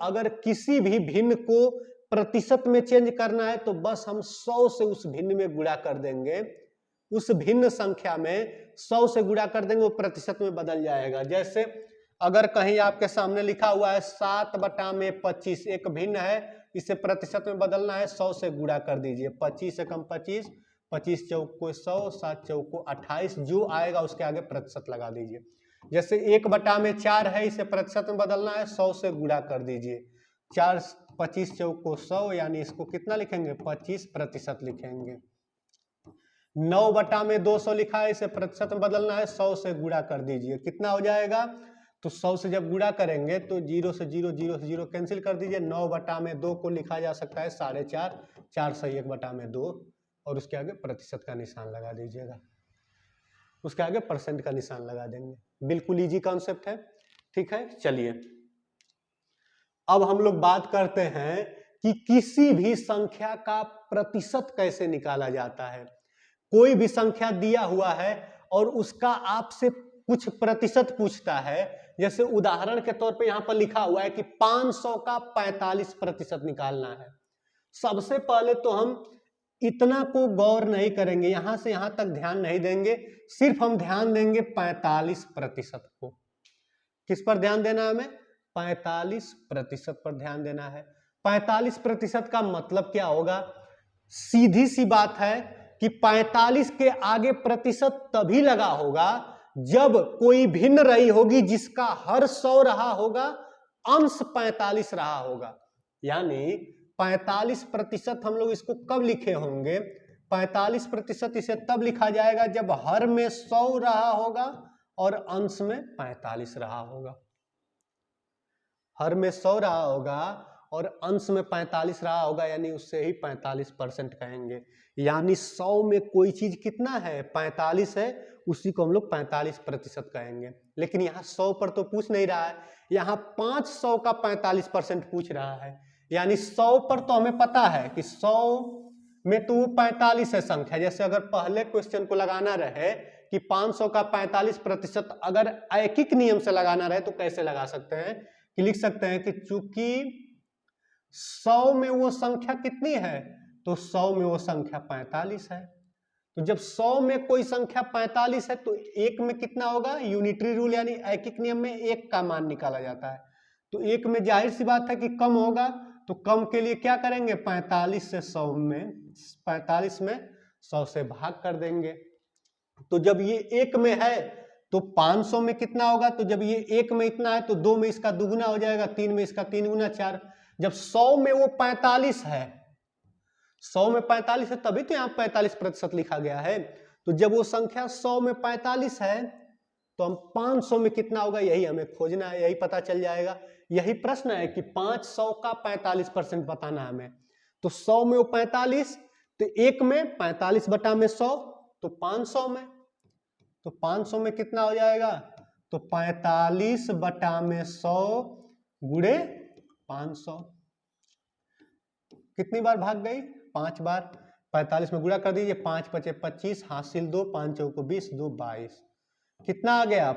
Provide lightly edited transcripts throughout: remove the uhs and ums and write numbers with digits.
अगर किसी भी भिन्न को प्रतिशत में चेंज करना है तो बस हम 100 से उस भिन्न में गुणा कर देंगे, उस भिन्न संख्या में 100 से गुणा कर देंगे, वो प्रतिशत में बदल जाएगा। जैसे अगर कहीं आपके सामने लिखा हुआ है 7/25, एक भिन्न है, इसे प्रतिशत में बदलना है, 100 से गुणा कर दीजिए। 25 एकम 25, 25 चौको 100, 7 चौको 28, जो आएगा उसके आगे प्रतिशत लगा दीजिए। जैसे 1/4 है, इसे प्रतिशत में बदलना है, 100 से गुणा कर दीजिए। 4 25 चौको 100, यानी इसको कितना लिखेंगे, 25% लिखेंगे। 9/200 लिखा है, इसे प्रतिशत में बदलना है, 100 से गुणा कर दीजिए। कितना हो जाएगा, तो 100 से जब गुणा करेंगे तो 0 से 0, 0 से 0 कैंसिल कर दीजिए। 9/2 को लिखा जा सकता है 4.5, 4 से 1/2 और उसके आगे प्रतिशत का निशान लगा दीजिएगा, उसके आगे परसेंट का निशान लगा देंगे। बिल्कुल इजी कॉन्सेप्ट है, ठीक है। चलिए अब हम लोग बात करते हैं कि किसी भी संख्या का प्रतिशत कैसे निकाला जाता है। कोई भी संख्या दिया हुआ है और उसका आपसे कुछ प्रतिशत पूछता है। जैसे उदाहरण के तौर पे यहां पर लिखा हुआ है कि 500 का 45% निकालना है। सबसे पहले तो हम इतना को गौर नहीं करेंगे, यहां से यहां तक ध्यान नहीं देंगे, सिर्फ हम ध्यान देंगे 45% को। किस पर ध्यान देना है हमें, 45% पर ध्यान देना है। 45% का मतलब क्या होगा, सीधी सी बात है कि 45 के आगे प्रतिशत तभी लगा होगा जब कोई भिन्न रही होगी जिसका हर 100 रहा होगा, अंश 45 रहा होगा। यानी 45% हम लोग इसको कब लिखे होंगे, 45% इसे तब लिखा जाएगा जब हर में 100 रहा होगा और अंश में 45 रहा होगा। हर में 100 रहा होगा और अंश में 45 रहा होगा, यानी उससे ही 45% कहेंगे। यानी 100 में कोई चीज कितना है, 45 है, उसी को हम लोग 45% कहेंगे। लेकिन यहाँ 100 पर तो पूछ नहीं रहा है, यहाँ 500 का 45% पूछ रहा है। यानी 100 पर तो हमें पता है कि 100 में तो 45 है संख्या। जैसे अगर पहले क्वेश्चन को लगाना रहे कि 500 का 45% अगर ऐकिक नियम से लगाना रहे तो कैसे लगा सकते हैं, कि लिख सकते हैं कि चूंकि 100 में वो संख्या कितनी है, तो 100 में वो संख्या 45 है। तो जब 100 में कोई संख्या 45 है तो एक में कितना होगा, यूनिटरी रूल यानी ऐकिक नियम में एक का मान निकाला जाता है। तो एक में जाहिर सी बात है कि कम होगा, तो कम के लिए क्या करेंगे, 45 से 100 में 45 में 100 से भाग कर देंगे। तो जब ये एक में है तो 500 में कितना होगा, तो जब ये एक में इतना है तो 2 में इसका दुगुना हो जाएगा, 3 में इसका 3 गुना 4। जब 100 में वो 45 है, 100 में 45 है तभी तो यहाँ 45% लिखा गया है। तो जब वो संख्या 100 में 45 है तो हम 500 में कितना होगा यही हमें खोजना है, यही पता चल जाएगा। यही प्रश्न है कि 500 का 45% बताना है हमें। तो 100 में वो 45, तो एक में 45/100 तो 500 में, तो 500 में कितना हो जाएगा, तो 45/100 गुणे 500। कितनी बार भाग गई, 5 बार। 45 में गुणा कर दीजिए, 5 × 5 = 25, हासिल 2, 5 चौको 20, 2 22। कितना आ गया,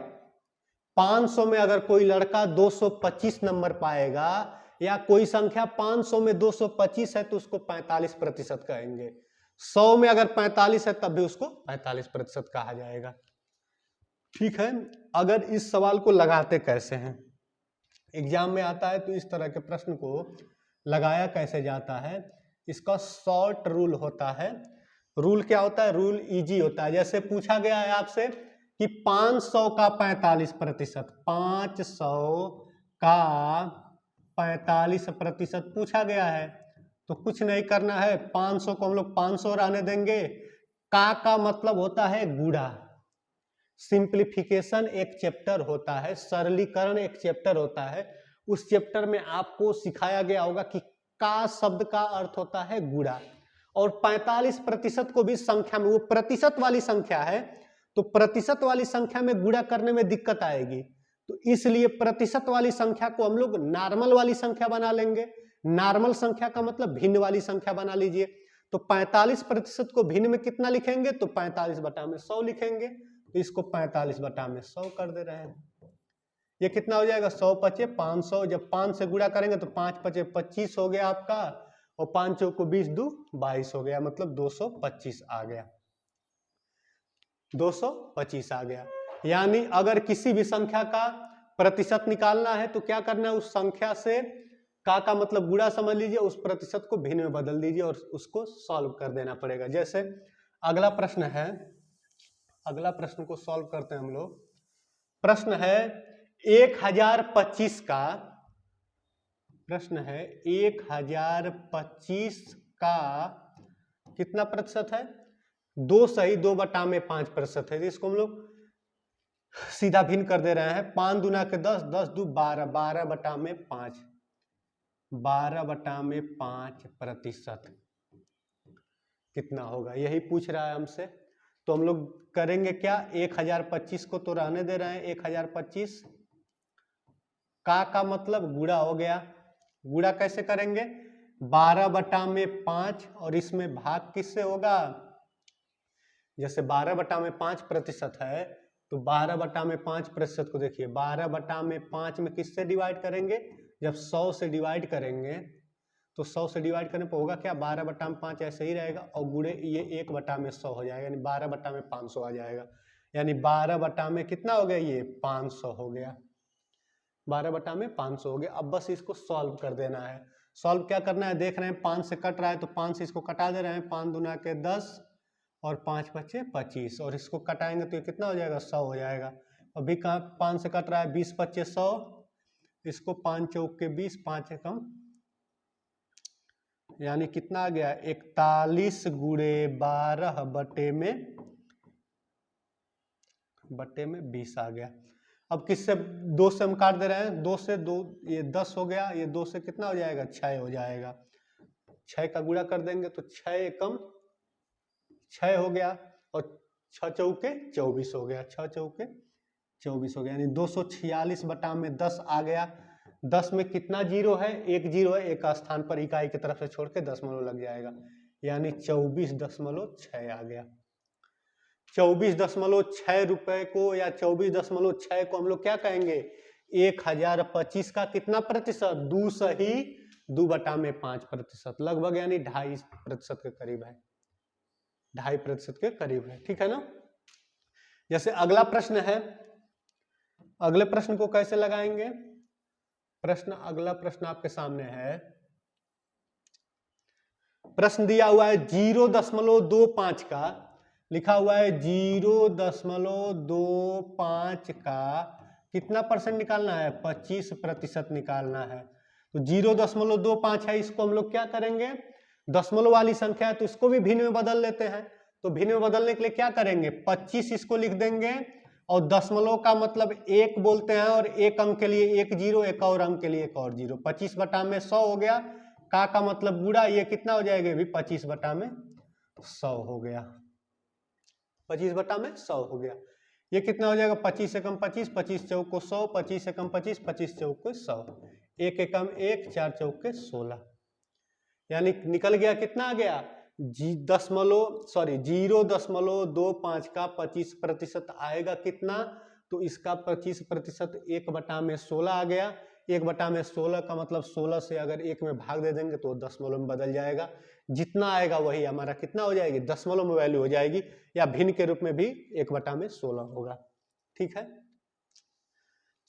500 में अगर कोई लड़का 225 नंबर पाएगा या कोई संख्या 500 में 225 है तो उसको 45% कहेंगे। 100 में अगर 45 है तब भी उसको 45% कहा जाएगा। ठीक है। अगर इस सवाल को लगाते कैसे हैं, एग्जाम में आता है तो इस तरह के प्रश्न को लगाया कैसे जाता है, इसका शॉर्ट रूल होता है। रूल क्या होता है, रूल इजी होता है। जैसे पूछा गया है आपसे कि 500 का 45%, 500 का 45% पूछा गया है, तो कुछ नहीं करना है, 500 को हम लोग 500 रहने देंगे। का मतलब होता है गुणा। सिंप्लीफिकेशन एक चैप्टर होता है, सरलीकरण एक चैप्टर होता है। उस चैप्टर में आपको सिखाया गया होगा कि का शब्द का अर्थ होता है गुणा। और 45% को भी संख्या में, वो प्रतिशत वाली संख्या है तो प्रतिशत वाली संख्या में गुणा करने में दिक्कत आएगी, तो इसलिए प्रतिशत वाली संख्या को हम लोग नॉर्मल वाली संख्या बना लेंगे। नॉर्मल संख्या का मतलब भिन्न वाली संख्या बना लीजिए। तो 45% को भिन्न में कितना लिखेंगे, तो 45/100 लिखेंगे। तो इसको 45/100 कर दे रहे हैं। ये कितना हो जाएगा 100 पचे 500, जब 5 से गुणा करेंगे तो 5 पचे 25 हो गया आपका, और 5 चौक को 20 दू 22 हो गया, मतलब 225 आ गया, 225 आ गया। यानी अगर किसी भी संख्या का प्रतिशत निकालना है तो क्या करना है, उस संख्या से का मतलब गुणा समझ लीजिए, उस प्रतिशत को भिन्न में बदल दीजिए और उसको सॉल्व कर देना पड़ेगा। जैसे अगला प्रश्न है, अगला प्रश्न को सॉल्व करते हैं हम लोग। प्रश्न है 1025 का, प्रश्न है 1025 का कितना प्रतिशत है, 2 सही 2 बटा में 5% है। इसको हम लोग सीधा भिन्न कर दे रहे हैं, 5 दूना के 10, 10 दू 12, 12 बटा में 5, 12 बटा में 5% कितना होगा, यही पूछ रहा है हमसे। तो हम लोग करेंगे क्या, 1025 को तो रहने दे रहे हैं, 1025 का मतलब गुणा हो गया। गुणा कैसे करेंगे, 12 बटा में 5 और इसमें भाग किससे होगा, जैसे 12 बटा में 5% है तो 12 बटा में 5% को देखिए 12 बटा में 5 में किससे डिवाइड करेंगे, जब 100 से डिवाइड करेंगे तो 100 से डिवाइड करने पर होगा क्या, 12 बटा में 5 ऐसे ही रहेगा और गुणे ये 1 बटा में 100 हो जाएगा, यानी 12 बटा में 500 आ जाएगा। यानी 12 बटा में कितना हो गया, ये 500 हो गया, 12 बटा में 500 हो गया। अब बस इसको सॉल्व कर देना है। सॉल्व क्या करना है, देख रहे हैं 5 से कट रहा है तो 5 से इसको कटा दे रहे हैं, 5 दूना के 10 और 5 पचे 25, और इसको कटाएंगे तो ये कितना हो जाएगा, 100 हो जाएगा। अभी कहाँ 5 से कट रहा है, 20 पचे 100, इसको 5 चौक के 20, 5 एकम, यानी कितना आ गया 41 गुणे 12 बटे में 20 आ गया। अब किससे, 2 से हम काट दे रहे हैं, 2 से 2 ये 10 हो गया, ये 2 से कितना हो जाएगा 6 हो जाएगा, 6 का गुणा कर देंगे तो 6 एकम 6 हो गया और 6 चौके 24 हो गया, 6 चौके 24 हो गया, यानी 246 बटा में 10 आ गया। 10 में कितना जीरो है, एक जीरो है, एक स्थान पर इकाई की तरफ से छोड़ के दशमलव लग जाएगा, यानी 24.6 आ गया। 24.6 रुपए को या 24.6 को हम लोग क्या कहेंगे, 1025 का कितना प्रतिशत, 2 सही 2 बटा में 5% लगभग, यानी 2.5% के करीब है, 2.5% के करीब है, ठीक है ना। जैसे अगला प्रश्न है, अगले प्रश्न को कैसे लगाएंगे, अगला प्रश्न आपके सामने है। प्रश्न दिया हुआ है 0.25 का, लिखा हुआ है 0.25 का कितना परसेंट निकालना है, 25% निकालना है। तो 0.25 है, इसको हम लोग क्या करेंगे, दशमलव वाली संख्या है तो इसको भी भिन्न में बदल लेते हैं। तो भिन्न में बदलने के लिए क्या करेंगे, 25 इसको लिख देंगे और दशमलव का मतलब 1 बोलते हैं, और एक अंक के लिए 1 जीरो, एक और अंक के लिए 1 और जीरो। 25 बटा में 100 हो गया, का मतलब गुणा, ये कितना हो जाएगा भी 25 बटा में 100 हो गया, 25 बटा में 100 हो गया। ये कितना हो जाएगा, 25 एकम 25, 25 चौक को 100, 25 एकम 25, 25 चौक को 100, 1 एकम 1, 4 चौक के 16, यानी निकल गया कितना आ गया, 0.25 का 25% आएगा कितना, तो इसका 25% 1 बटा में 16 आ गया। 1 बटा में 16 का मतलब 16 से अगर 1 में भाग दे देंगे तो दशमलव में बदल जाएगा, जितना आएगा वही हमारा कितना हो जाएगी, दशमलव में वैल्यू हो जाएगी, या भिन्न के रूप में भी 1 बटा में 16 होगा, ठीक है।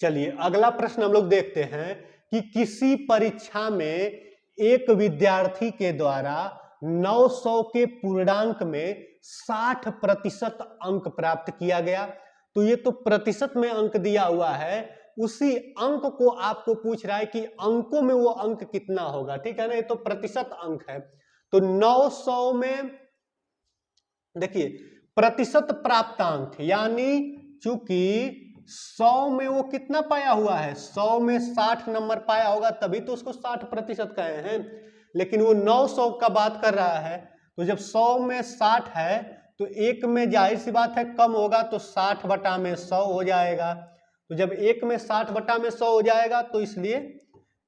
चलिए अगला प्रश्न हम लोग देखते हैं कि किसी परीक्षा में एक विद्यार्थी के द्वारा 900 के पूर्णांक में 60% अंक प्राप्त किया गया। तो ये तो प्रतिशत में अंक दिया हुआ है, उसी अंक को आपको पूछ रहा है कि अंकों में वो अंक कितना होगा, ठीक है ना। ये तो प्रतिशत अंक है, तो 900 में देखिए प्रतिशत प्राप्तांक, यानी चूंकि 100 में वो कितना पाया हुआ है, 100 में 60 नंबर पाया होगा तभी तो उसको 60% कहे हैं, लेकिन वो 900 का बात कर रहा है। तो जब 100 में 60 है तो एक में जाहिर सी बात है कम होगा, तो 60 बटा में 100 हो जाएगा। तो जब एक में 60 बटा में 100 हो जाएगा तो इसलिए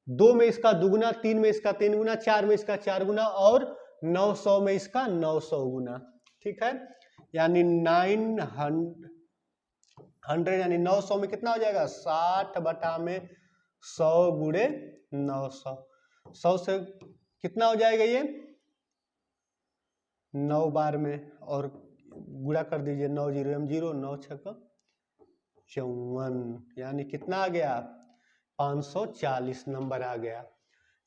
2 में इसका दुगुना, 3 में इसका 3 गुना, 4 में इसका 4 गुना और 900 में इसका 900 गुना, ठीक है। यानी 100 यानी 900 में कितना हो जाएगा 60 बटा में 100 गुणे 900। 100 से कितना हो जाएगा ये 9 बार में और गुणा कर दीजिए 9 0 m 0 9 6 54 यानी कितना आ गया 540 नंबर आ गया।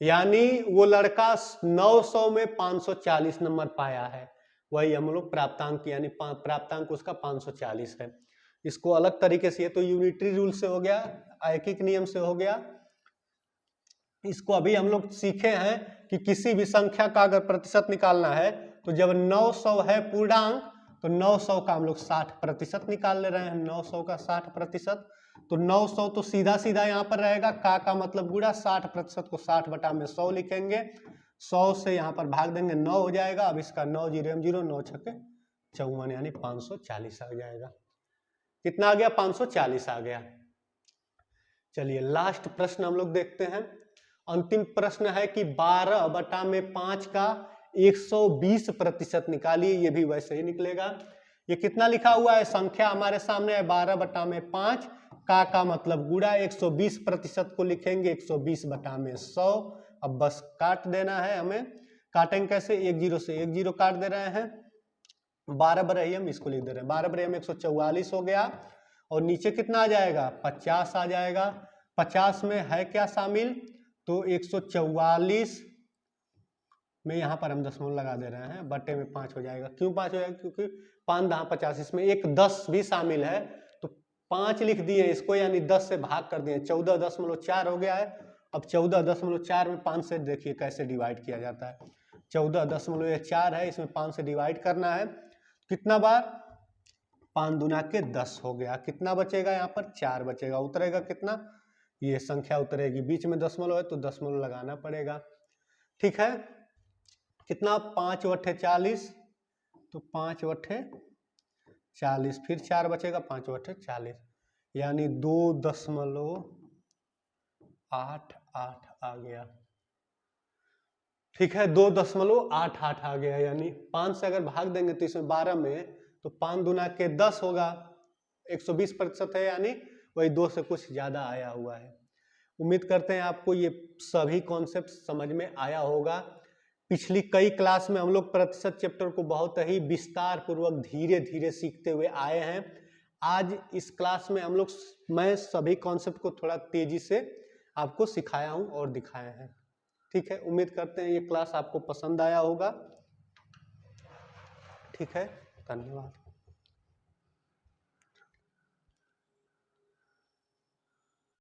यानी वो लड़का 900 में 540 नंबर पाया है, वही हम लोग प्राप्तांक यानी प्राप्तांक उसका 540 है। इसको अलग तरीके से, ये तो यूनिटरी रूल से हो गया, ऐकिक नियम से हो गया। इसको अभी हम लोग सीखे हैं कि किसी भी संख्या का अगर प्रतिशत निकालना है तो जब 900 है पूर्णांक तो 900 का हम लोग 60% निकाल ले रहे हैं। 900 का 60% तो 900 तो सीधा सीधा यहाँ पर रहेगा, का मतलब गुणा 60% को 60 बटा में 100 लिखेंगे, 100 से यहाँ पर भाग देंगे 9 हो जाएगा। अब इसका 9 0 m 0 9 6 54 यानी 540 आ जाएगा। कितना आ गया 540 आ गया। चलिए लास्ट प्रश्न हम लोग देखते हैं। अंतिम प्रश्न है कि 12 बटा में 5 का 120% निकालिए। ये भी वैसे ही निकलेगा। ये कितना लिखा हुआ है, संख्या हमारे सामने है 12 बटा में 5, का मतलब गुणा 120% को लिखेंगे 120 बटा में 100। अब बस काट देना है हमें। काटेंगे कैसे, 1 0 से 1 0 काट दे रहे हैं, 12 बराही हम इसको लिख दे रहे हैं, 12 बराही में 144 हो गया और नीचे कितना आ जाएगा 50 आ जाएगा। 50 में है क्या शामिल, तो 144 में यहाँ पर हम दशमलव लगा दे रहे हैं, बटे में 5 हो जाएगा। क्यों 5 हो जाएगा, क्योंकि 5 10 50, इसमें एक 10 भी शामिल है तो 5 लिख दिए इसको, यानी 10 से भाग कर दिए, 14.4 हो गया है। अब 14.4 में 5 से देखिए कैसे डिवाइड किया जाता है। 14.4 है, इसमें 5 से डिवाइड करना है, कितना बार 5 दूना के 10 हो गया। कितना बचेगा यहाँ पर 4 बचेगा। उतरेगा कितना, ये संख्या उतरेगी, बीच में दशमलव है तो दशमलव लगाना पड़ेगा। ठीक है, कितना 5 बटे 40 तो 5 बटे 40, फिर 4 बचेगा 5 बटे 40 यानी 2.88 आ गया। ठीक है, 2.88 आ गया। यानी 5 से अगर भाग देंगे तो इसमें 12 में तो 5 दूना के 10 होगा, 120% है, यानी वही 2 से कुछ ज्यादा आया हुआ है। उम्मीद करते हैं आपको ये सभी कॉन्सेप्ट समझ में आया होगा। पिछली कई क्लास में हम लोग प्रतिशत चैप्टर को बहुत ही विस्तार पूर्वक धीरे धीरे सीखते हुए आए हैं। आज इस क्लास में हम लोग मैं सभी कॉन्सेप्ट को थोड़ा तेजी से आपको सिखाया हूं और दिखाए हैं। ठीक है, उम्मीद करते हैं ये क्लास आपको पसंद आया होगा। ठीक है, धन्यवाद।